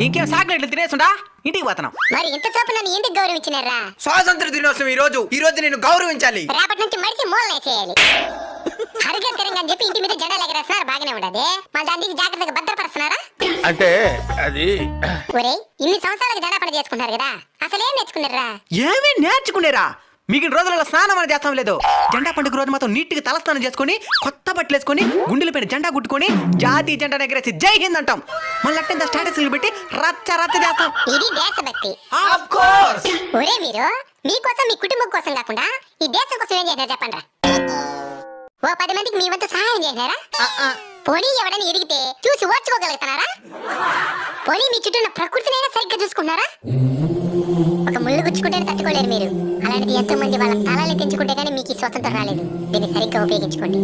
ఇంకేం చాక్లెట్లు తినేసుండా ఇంటికి పోతున్నాం. మరి ఇంత చూపు నన్ను ఎందుకు గౌరవించినారా? స్వాతంత్ర దినోత్సవం ఈ రోజు నేను గౌరవించాలి. రేపటి నుంచి మడిచి మూలనే చేయాలి. హరిగంతరంగా అని చెప్పి ఇంటి మీద జెండాలు ఎగరేస్తున్నారు, బాగానే ఉండదు. మళ్ళీ దాని తీసి జాగ్రత్తగా భద్రపరుస్తున్నారా? అంటే అది ఒరే, ఇన్ని సంవత్సరాలకు జెండా పండుగ చేసుకుంటారు కదా, అసలు ఏం నేర్చుకున్నారా? ఏమీ నేర్చుకునేరా? మిగిలిన రోజులలో స్నానం అని చేస్తాం లేదు. జెండా పండుగ రోజు మాత్రం నీట్గా తలస్నానం చేసుకుని కొత్త బట్టలు వేసుకొని గుండెలపైన జెండా గుట్టుకొని జాతీయ జెండా ఎగరేసి జై హింద్ అంటాం. మళ్ళీ అట్టంత స్టేటస్లు పెట్టి రచ్చ రచ్చ చేస్తాం. ఇది దేశభక్తి. Of course. ఒరే, మీరు మీకోసం మీ కుటుంబం కోసం కాకుండా ఈ దేశం కోసం ఏం చేశారు చెప్పండి. ఓ 10 మందికి మీ వంతు సహాయం చేశారా? పోనీ ఎవడని ఎదిగితే చూసి ఓర్చుకోగలుగుతున్నారా? పోనీ మీ చుట్టూ ఉన్న ప్రకృతినైనా సరిగ్గా చూసుకుంటున్నారా? ఒక ముళ్ళు గుచ్చుకుంటే తట్టుకోలేరు మీరు. అలాంటిది ఎంతో మంది వాళ్ళ తలాన్ని తెంచుకుంటే కానీ మీకు ఈ స్వతంత్రం రాలేదు. దీన్ని సరిగ్గా ఉపయోగించుకోండి.